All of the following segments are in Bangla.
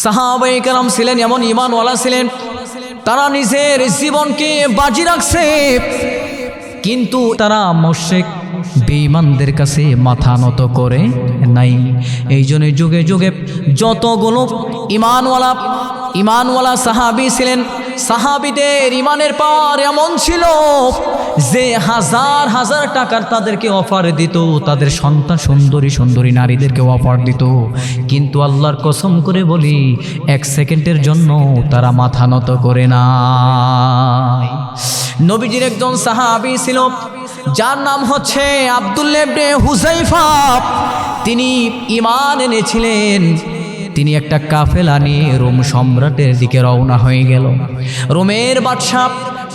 সাহাবায়ে কেরাম ছিলেন এমন ঈমানওয়ালা ছিলেন, তারা নিজের জীবনকে বাজি রাখছে, কিন্তু তারা মুশরিক বেঈমানদের কাছে মাথা নত করে নাই। এই জন্য যুগে যুগে যতগুলো ঈমানওয়ালা সাহাবী ছিলেন, সাহাবীদের ঈমানের পাওয়ার এমন ছিল যে হাজার হাজার টাকার তাদেরকে অফার দিত, তাদের সন্তান সুন্দরী সুন্দরী নারীদেরকে অফার দিত, কিন্তু আল্লাহর কসম করে বলি 1 সেকেন্ডের জন্য তারা মাথা নত করে না। নবীজির একজন সাহাবী ছিল যার নাম হচ্ছে আব্দুল্লাহ ইবনে হুযায়ফা। তিনি ঈমান এনেছিলেন। তিনি একটা কাফেলা নিয়ে রোম সম্রাটের দিকে রওনা হয়ে গেল। রোমের বাদশা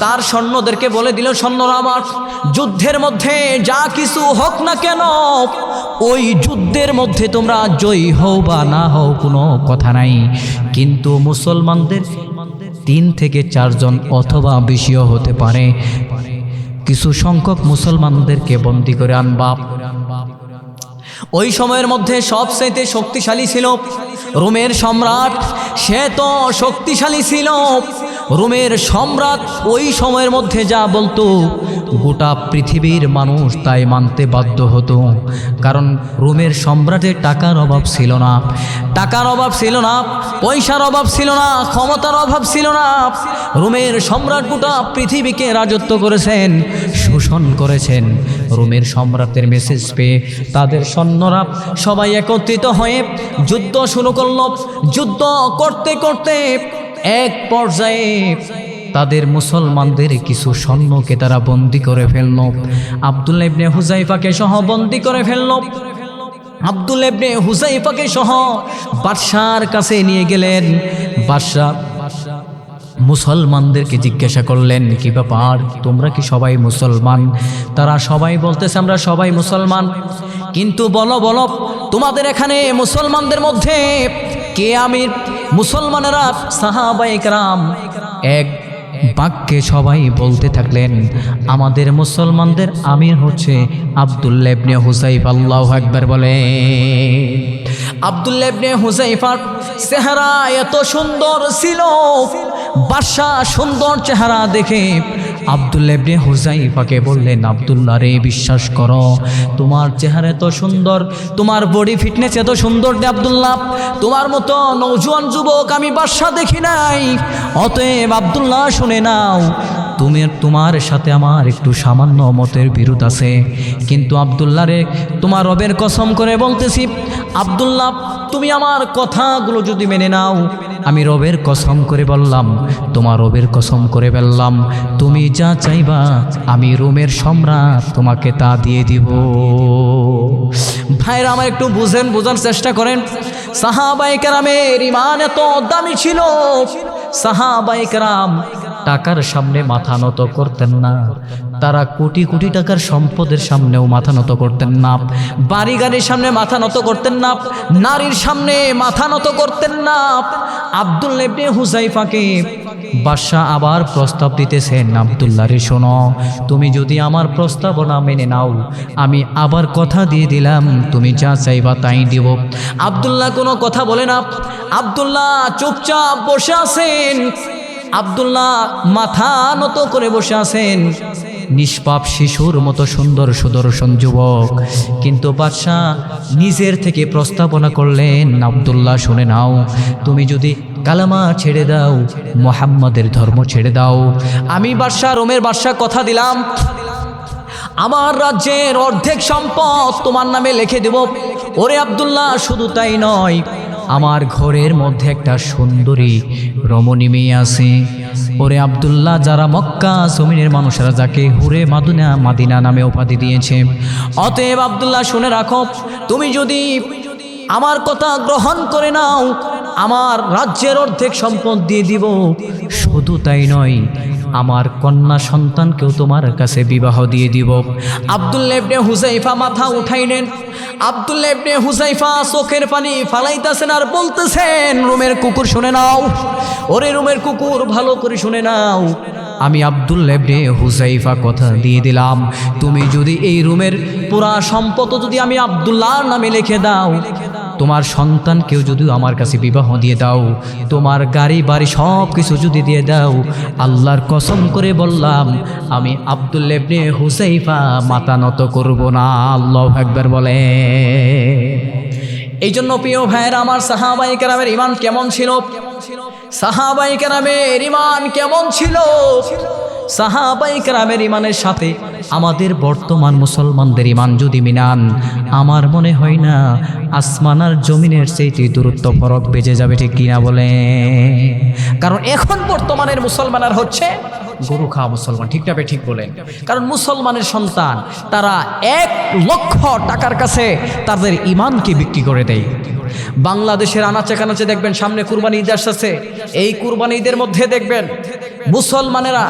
তার সৈন্যদেরকে বলে দিল, সৈন্যরা আমার, যুদ্ধের মধ্যে যা কিছু হোক না কেন, ওই যুদ্ধের মধ্যে তোমরা জয়ী হও বা না হও কোনো কথা নাই, কিন্তু মুসলমানদের 3 থেকে 4 জন অথবা বেশিও হতে পারে, কিছু সংখ্যক মুসলমানদেরকে বন্দী করে আনবা। ওই সময়ের মধ্যে সবচেয়ে শক্তিশালী ছিল রোমের সম্রাট। সে তো শক্তিশালী ছিল, রোমের সম্রাট ওই সময়ের মধ্যে যা বলতো গোটা পৃথিবীর মানুষ তাই মানতে বাধ্য হতো। কারণ রোমের সম্রাটের টাকার অভাব ছিল না, টাকার অভাব ছিল না, পয়সার অভাব ছিল না, ক্ষমতার অভাব ছিল না। রোমের সম্রাট গোটা পৃথিবীকে রাজত্ব করেছেন, শোষণ করেছেন। রোমের সম্রাটের মেসেজ পেয়ে তাদের সৈন্যরা সবাই একত্রিত হয়ে যুদ্ধ শুরু করল। যুদ্ধ করতে করতে এক পর্যায়ে তাদের মুসলমানদের কিছু সৈন্যকে তারা বন্দী করে ফেলল। আব্দুল্লাহ ইবনে হুযায়ফাকে সহ বন্দী করে ফেলল। আব্দুল্লাহ ইবনে হুযায়ফাকে সহ বাদশার কাছে নিয়ে গেলেন। বাদশা মুসলমানদেরকে জিজ্ঞাসা করলেন, কি ব্যাপার, তোমরা কি সবাই মুসলমান? তারা সবাই বলতেছে, আমরা সবাই মুসলমান, কিন্তু বলো বলো তোমাদের এখানে মুসলমানদের মধ্যে কে আমির? মুসলমানেরা সাহাবায়ে কেরাম এক বাক্যে সবাই বলতে থাকলেন, আমাদের মুসলমানদের আমির হচ্ছে আব্দুল্লাহ ইবনে হুযায়ফা। আল্লাহু আকবার বলে। আব্দুল্লাহ ইবনে হুযায়ফার চেহারা এত সুন্দর ছিল, বাদশা সুন্দর চেহারা দেখে আব্দুল্লাহ ইবনে হুযায়ফাকে বললেন, আব্দুল্লাহ রে, বিশ্বাস করো, তোমার চেহারা এত সুন্দর, তোমার বডি ফিটনেস এত সুন্দর রে আব্দুল্লাহ, তোমার মতো নওজোয়ান যুবক আমি বাদশা দেখি নাই। অতএব আব্দুল্লাহ শুনে নাও, তোমার সাথে আমার একটু সামান্য মতের বিরোধ আছে, কিন্তু আব্দুল্লাহ রে, তোমার রবের কসম করে বলতেছি, আব্দুল্লাহ তুমি আমার কথাগুলো যদি মেনে নাও, আমি রবের কসম করে বললাম, তোমার রবের কসম করে বললাম, তুমি যা চাইবা আমি রোমের সম্রাট তোমাকে তা দিয়ে দিব। ভাইরা আমার, একটু বোঝার চেষ্টা করেন। সাহাবায়ে কেরামের ঈমান এত দামি ছিল, সাহাবায়ে কেরাম টাকার সামনে মাথা নত করতেন না। তারা কোটি কোটি টাকার সম্পদের সামনেও মাথা নত করতেন না, বাড়ি গাড়ির সামনে মাথা নত করতেন না, নারীর সামনে মাথা নত করতেন না। আব্দুল্লাহ ইবনে হুযায়ফাকে বাদশা আবার প্রস্তাব দিতেছেন, আব্দুল্লাহ রে শোনো, তুমি যদি আমার প্রস্তাবনা মেনে নাও, আমি আবার কথা দিয়ে দিলাম, তুমি যা চাইবা তাই দিব। আব্দুল্লাহ কোনো কথা বলে না, আব্দুল্লাহ চুপচাপ বসে আছেন। আব্দুল্লাহ মাথা নত করে বসে আছেন, নিষ্পাপ শিশুর মতো সুন্দর সুদর্শন যুবক। কিন্তু বাদশা নিজের থেকে প্রস্তাবনা করলেন, আব্দুল্লাহ শুনে নাও, তুমি যদি কালামা ছেড়ে দাও, মুহাম্মাদের ধর্ম ছেড়ে দাও, আমি বাদশা, রোমের বাদশা কথা দিলাম, আমার রাজ্যের অর্ধেক সম্পদ তোমার নামে লিখে দেব। ওরে আব্দুল্লাহ, শুধু তাই নয়, আমার ঘরের মধ্যে একটা সুন্দরী রমণী মেয়ে আছে। ওরে আব্দুল্লাহ, যারা মক্কা জমিনের মানুষেরা যাকে হুরে মাদিনা নামে উপাধি দিয়েছে, অতএব আব্দুল্লাহ শুনে রাখো, তুমি যদি আমার কথা গ্রহণ করে নাও, আমার রাজ্যের অর্ধেক সম্পদ দিয়ে দিব। শুধু তাই নয়, আমার কন্যা সন্তানকেও তোমার কাছে বিবাহ দিয়ে দিব। আব্দুল্লাহ ইবনে হুযায়ফা মাথা উঠাইলেন। আব্দুল্লাহ ইবনে হুযায়ফা চোখের পানি ফালাইতেছেন আর বলতেছেন, রোমের কুকুর শুনে নাও, ওরে রোমের কুকুর ভালো করে শুনে নাও, আমি আব্দুল্লাহ ইবনে হুযায়ফা কথা দিয়ে দিলাম, তুমি যদি এই রোমের পুরা সম্পদ যদি আমি আব্দুল্লাহর নামে লিখে দাও, তোমার সন্তানকেও যদি আমার কাছে বিবাহ দিয়ে দাও, তোমার গাড়ি বাড়ি সব কিছু যদি দিয়ে দাও, আল্লাহর কসম করে বললাম আমি আব্দুল্লাহ ইবনে হুযাইফা মাথা নত করব না। আল্লাহু আকবার বলে। এই জন্য প্রিয় ভাইয়েরা আমার, সাহাবায়ে কেরামের ঈমান কেমন ছিল? সাহাবায়ে কেরামের ঈমান কেমন ছিল? সাহাবায়ে কেরামের ঈমানের সাথে আমাদের বর্তমান মুসলমানদের ঈমান যদি মিলান, আমার মনে হয় না আসমান আর জমিনের চাইতে দূরত্ব ফরক বেজে যাবে, ঠিক কিনা বলে? কারণ এখন বর্তমানের মুসলমানের হচ্ছে গরু খাওয়া মুসলমান, ঠিক না ঠিক বলেন? কারণ মুসলমানের সন্তান তারা 1 লক্ষ টাকার কাছে তাদের ঈমানকে বিক্রি করে দেয়। বাংলাদেশের আনাচে কানাচে দেখবেন সামনে কুরবানি ঈদ আসছে, এই কুরবানি ঈদের মধ্যে দেখবেন মুসলমানেরা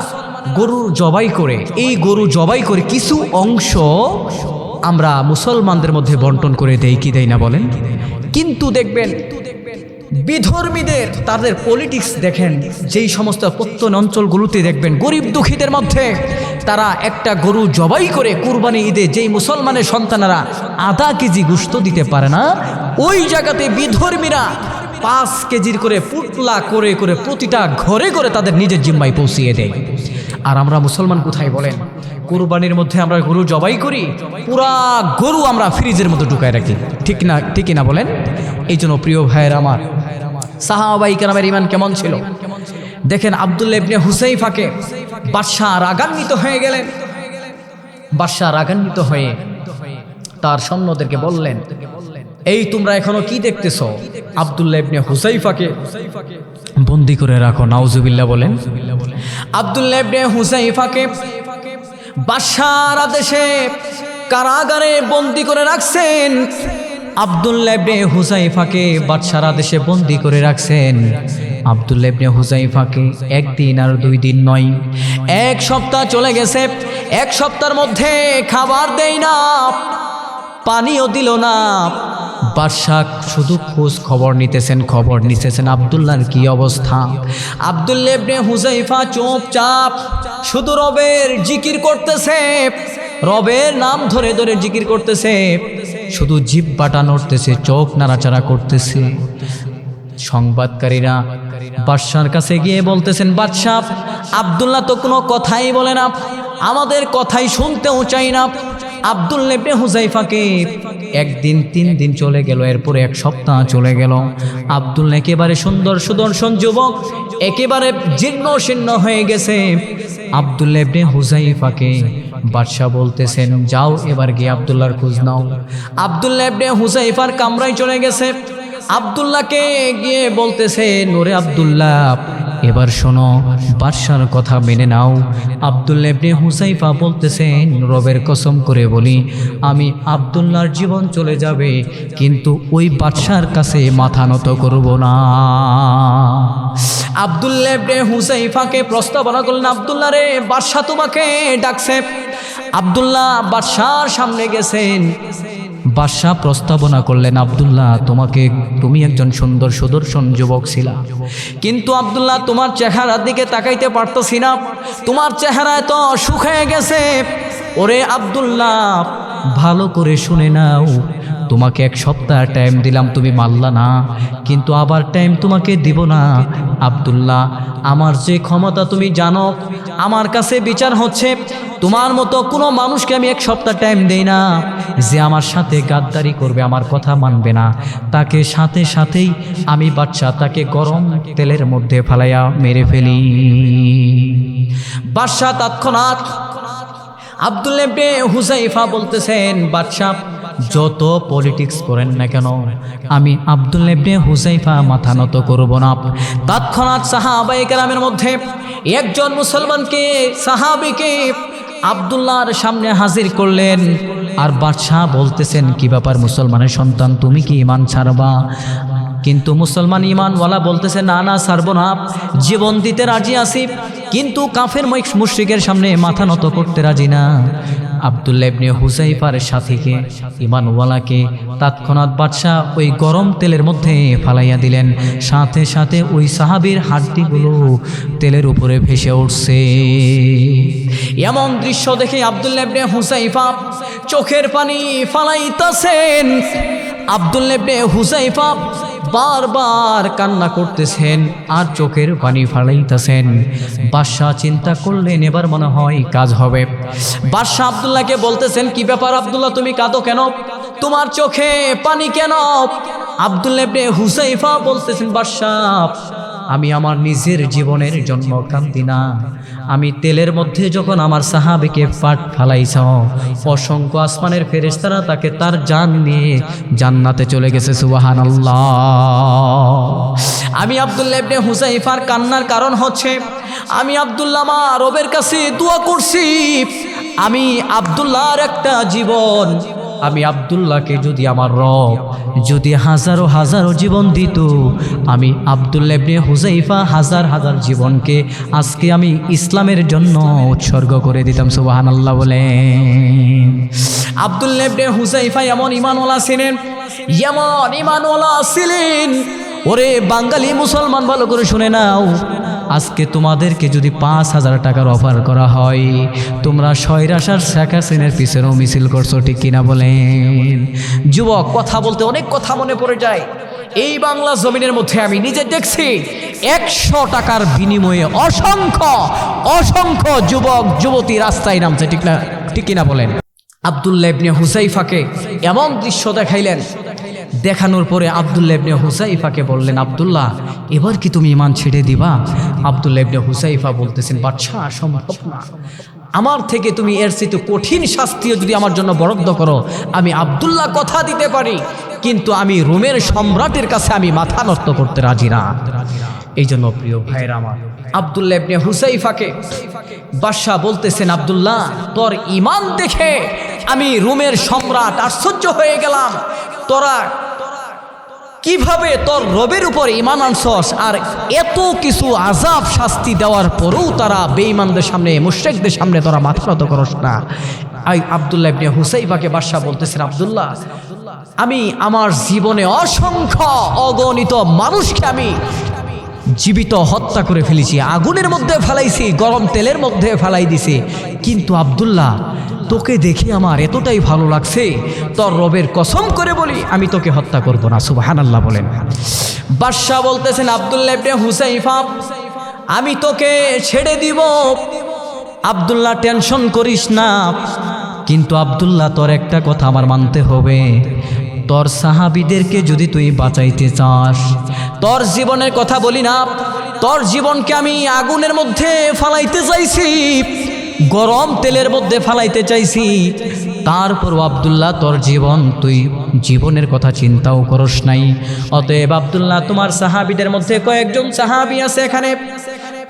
গরু জবাই করে, এই গরু জবাই করে কিছু অংশ আমরা মুসলমানদের মধ্যে বন্টন করে দেই, কি দেই না বলেন? কিন্তু দেখবেন বিধর্মীদের তাদের পলিটিক্স দেখেন, যেই সমস্ত প্রত্যন্ত অঞ্চলগুলোতে দেখবেন গরিব দুঃখীদের মধ্যে তারা একটা গরু জবাই করে কুরবানি ঈদে যেই মুসলমানের সন্তানেরা আধা কেজি গোশত দিতে পারে না, ওই জায়গাতে বিধর্মীরা 5 কেজির করে পুটলা করে করে প্রতিটা ঘরে ঘরে তাদের নিজের জিম্মায় পৌঁছিয়ে দেয়। আর আমরা মুসলমান কোথায় বলেন? কুরবানির মধ্যে আমরা গরু জবাই করি, পুরা গরু আমরা ফ্রিজের মধ্যে ঢুকায় রাখি, ঠিক না ঠিকই না বলেন? এই জন্য প্রিয় ভাইয়ের আমার, সাহাবায়ে কেরামের ঈমান কেমন ছিল দেখেন। আব্দুল্লাহ ইবনে হুযাইফাকে বাদশাহ রাগান্বিত হয়ে গেলেন। বাদশাহ রাগান্বিত হয়ে তার সৈন্যদেরকে বললেন, এই তোমরা এখনো কি দেখতেছ? আব্দুল্লাহ ইবনে হুযাইফাকে বন্দী করে রাখো। নাউজুবিল্লাহ বলেন। আব্দুল্লাহ ইবনে হুযাইফাকে বাদশাহর আদেশে কারাগারে বন্দী করে রাখছেন। আব্দুল্লাহ ইবনে হুযাইফাকে বাদশাহর আদেশে বন্দী করে রাখছেন। আব্দুল্লাহ ইবনে হুযাইফাকে 1 দিন আর 2 দিন নয়, 1 সপ্তাহ চলে গেছে। 1 সপ্তাহের মধ্যে খাবার দেই না, পানিও দিল না। বাদশাহ শুধু খোঁজ খবর নিতেছেন আব্দুল্লাহর কি অবস্থা। আব্দুল্লাহ ইবনে হুযাইফা চুপচাপ শুধু রবের জিকির করতেছে, রবের নাম ধরে ধরে জিকির করতেছে, শুধু জিহ্বাটা নড়তেছে, চোখ নাড়াচাড়া করতেছে। সংবাদকারীরা বাদশার কাছে গিয়ে বলতেছেন, বাদশাহ আব্দুল্লাহ তো কোনো কথাই বলে না, আমাদের কথাই শুনতেও চাই না। আব্দুল্লাহ ইবনে হুযাইফাকে 1 দিন 3 দিন চলে গেল, এরপরে 1 সপ্তাহ চলে গেল। আব্দুল্লাহ একেবারে সুন্দর সুদর্শন যুবক, একেবারে জীর্ণ শীর্ণ হয়ে গেছে। আব্দুল্লাহ ইবনে হুযাইফাকে বাদশাহ বলতেছেন, যাও এবার গিয়ে আব্দুল্লাহর খোঁজ নাও। আব্দুল্লাহ ইবনে হুযাইফার কামরায় চলে গেছে। আব্দুল্লাহকে গিয়ে বলতেছে, নোরে আব্দুল্লাহ এবার শোনো, বাদশার কথা মেনে নাও। আব্দুল্লাহ ইবনে হুযাইফা বলতেছেন, রবের কসম করে বলি আমি আব্দুল্লাহর জীবন চলে যাবে, কিন্তু ওই বাদশার কাছে মাথা নত করব না। আব্দুল্লাহ ইবনে হুযাইফাকে প্রস্তাবনা করলেন, আব্দুল্লাহ রে, বাদশা তোমাকে ডাকছে। আব্দুল্লাহ বাদশার সামনে গেছেন। বাদশাহ প্রস্তাবনা করলেন, আব্দুল্লাহ তুমি একজন সুন্দর সুদর্শন যুবক ছিলা, কিন্তু আব্দুল্লাহ তোমার চেহারার দিকে তাকাইতে পারতেছি না, তোমার চেহারা এত শুকিয়ে গেছে। ওরে আব্দুল্লাহ ভালো করে শুনে নাও, তোমাকে 1 সপ্তাহ টাইম দিলাম, তুমি মানলা না, কিন্তু আবার টাইম তোমাকে দিব না। আব্দুল্লাহ আমার যে ক্ষমতা তুমি জানো, আমার কাছে বিচার হচ্ছে তোমার মতো কোনো মানুষকে আমি 1 সপ্তাহ টাইম দেই না। যে আমার সাথে গাদ্দারি করবে, আমার কথা মানবে না, তাকে সাথে সাথেই আমি বাদশা তাকে গরম তেলের মধ্যে ফালাইয়া মেরে ফেলি। বাদশা তৎক্ষণাৎ আব্দুল্লাহ ইবনে হুযাইফা বলতেছেন, বাদশা যত পলিটিক্স করেন না কেন, আমি আব্দুল্লাহ ইবনে হুযাইফা মাথা নত করব না। তৎক্ষণাৎ সাহাবায়ে কেরামের মধ্যে একজন মুসলমানকে, সাহাবীকে আব্দুল্লাহর সামনে হাজির করলেন। আর বাদশাহ বলতেছেন, কি ব্যাপার মুসলমানের সন্তান, তুমি কি ঈমান ছাড়বা? কিন্তু মুসলমান ঈমানওয়ালা বলতেছে, না না ছাড়বো না, জীবন দিতে রাজি আছি, কিন্তু কাফের মুশরিকের সামনে মাথা নত করতে রাজি না। আব্দুল্লাহ ইবনে হুযাইফার সাথীকে, ঈমানওয়ালাকে তৎক্ষণাৎ বাদশাহ ওই গরম তেলের মধ্যে ফালাইয়া দিলেন। সাথে সাথে ওই সাহাবীর হাড্ডিগুলো তেলের উপরে ভেসে উঠছে। এমন দৃশ্য দেখে আব্দুল্লাহ ইবনে হুযাইফা চোখের পানি ফালাইতেছেন। আব্দুল্লাহ ইবনে হুযায়ফা বারবার কান্না করতেছেন আর চোখের পানি ফালাইতেছেন। বাদশাহ চিন্তা করলেন এবার মনে হয় কাজ হবে। বাদশাহ আব্দুল্লাহকে বলতেছেন, কি ব্যাপার আব্দুল্লাহ, তুমি কাঁদো কেন? তোমার চোখে পানি কেন? আব্দুল্লাহ ইবনে হুযায়ফা বলতেছেন, বাদশাহ আমি আমার নিজের জীবনের জন্য কাঁদি না, আমি তেলের মধ্যে যখন আমার সাহাবীকে পাট ফালাইছ, অসংখ্য আসমানের ফেরেশতারা তাকে তার জান নিয়ে জান্নাতে চলে গেছে। সুবহানাল্লাহ। আমি আব্দুল্লাহ ইবনে হুযায়ফার কান্নার কারণ হচ্ছে আমি আব্দুল্লাহ আমার রবের কাছে দোয়া করছি, আমি আব্দুল্লাহর একটা জীবন, আমি আব্দুল্লাহকে যদি আমার রব যদি হাজারো হাজারো জীবন দিত, আমি আব্দুল্লাহ ইবনে হুযায়ফা হাজার হাজার জীবনকে আজকে আমি ইসলামের জন্য উৎসর্গ করে দিতাম। সুবহানাল্লাহ বলেন। আব্দুল্লাহ ইবনে হুযায়ফা এমন ঈমানওয়ালা ছিলেন, এমন ঈমানওয়ালা ছিলেন। ওরে বাঙালি মুসলমান, ভালো করে শুনে নাও, আজকে তোমাদেরকে যদি 5,000 টাকার অফার করা হয়, তোমরা সয়রাশার শেখ হাসিনার পিছনেও মিছিল করছো, ঠিক কিনা বলেন? যুবক, কথা বলতে অনেক কথা মনে পড়ে যায়। এই বাংলা জমিনের মধ্যে আমি নিজে দেখছি 100 টাকার বিনিময়ে অসংখ্য অসংখ্য যুবক যুবতী রাস্তায় নামছে, ঠিক কিনা বলেন? আব্দুল্লাহ ইবনে হুযায়ফাকে এমন দৃশ্য দেখাইলেন, দেখানোর পরে আব্দুল্লাহ ইবনে হুযায়ফাকে বললেন, আব্দুল্লাহ এবার কি তুমি ঈমান ছেড়ে দিবা? আব্দুল্লাহ ইবনে হুযায়ফা বলতেছেন, বাদশাহ সম্ভব না, আমার থেকে তুমি এর চেয়ে কঠিন শাস্তিও যদি আমার জন্য বরাদ্দ করো, আমি আব্দুল্লাহ কথা দিতে পারি, কিন্তু আমি রোমের সম্রাটের কাছে আমি মাথা নত করতে রাজি না। এই জন্য প্রিয় ভাইয়েরা আমার, আব্দুল্লাহ ইবনে হুযায়ফাকে বাদশাহ বলতেছেন, আব্দুল্লাহ তোর ঈমান দেখে আমি রোমের সম্রাট আশ্চর্য হয়ে গেলাম, তোরা কিভাবে তোর রবের উপর ঈমান আনছস, আর এত কিছু আযাব শাস্তি দেওয়ার পরেও তারা বেঈমানদের সামনে, মুশরিকদের সামনে তোরা মাথা নত করস না। আব্দুল্লাহ ইবনে হুযায়ফাকে বাদশাহ বলতেছেন, আব্দুল্লাহ আমি আমার জীবনে অসংখ্য অগণিত মানুষকে আমি জীবিত হত্যা করে ফেলেছি, আগুনের মধ্যে ফেলাইছি, গরম তেলের মধ্যে ফেলাই দিছি, কিন্তু আব্দুল্লাহ তোকে দেখে আমার এতটাই ভালো লাগছে, তোর রবের কসম করে বলি আমি তোকে হত্যা করব না। সুবহানাল্লাহ বলেন। বাদশাহ বলতেছেন, আব্দুল্লাহ ইবনে হুযায়ফা আমি তোকে ছেড়ে দিব, আব্দুল্লাহ টেনশন করিস না, কিন্তু আব্দুল্লাহ তোর একটা কথা আমার মানতে হবে, তোর সাহাবীদেরকে যদি তুই বাঁচাইতে চাস, তোর জীবনের কথা বলি না, তোর জীবনকে আমি আগুনের মধ্যে ফালাইতে চাইছি, গরম তেলের মধ্যে ফালাইতে চাইছি, তারপরও আব্দুল্লাহ তোর জীবন, তুই জীবনের কথা চিন্তাও করস নাই। অতএব আব্দুল্লাহ তোমার সাহাবীদের মধ্যে কয়েকজন সাহাবী আছে এখানে,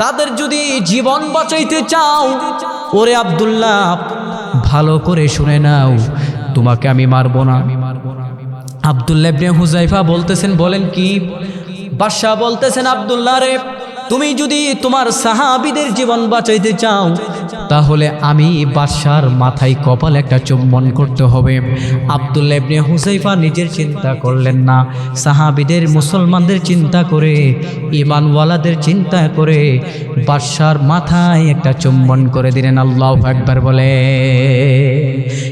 তাদের যদি জীবন বাঁচাইতে চাও, ওরে আব্দুল্লাহ ভালো করে শুনে নাও, তোমাকে আমি মারব না। আব্দুল্লাহ ইবনে হুযায়ফা বলতেছেন, বলেন কি? বাদশাহ বলতেছেন, আব্দুল্লাহ রে, তুমি যদি তোমার সাহাবীদের জীবন বাঁচাইতে চাও, তাহলে আমি বাদশার মাথায় কপাল একটা চুম্বন করতে হবে। আব্দুল্লাহ ইবনে হুযায়ফা নিজের চিন্তা করলেন না, সাহাবীদের মুসলমানদের চিন্তা করে, ঈমানওয়ালাদের চিন্তা করে বাদশার মাথায় একটা চুম্বন করে দিলেন। আল্লাহু আকবার বলে।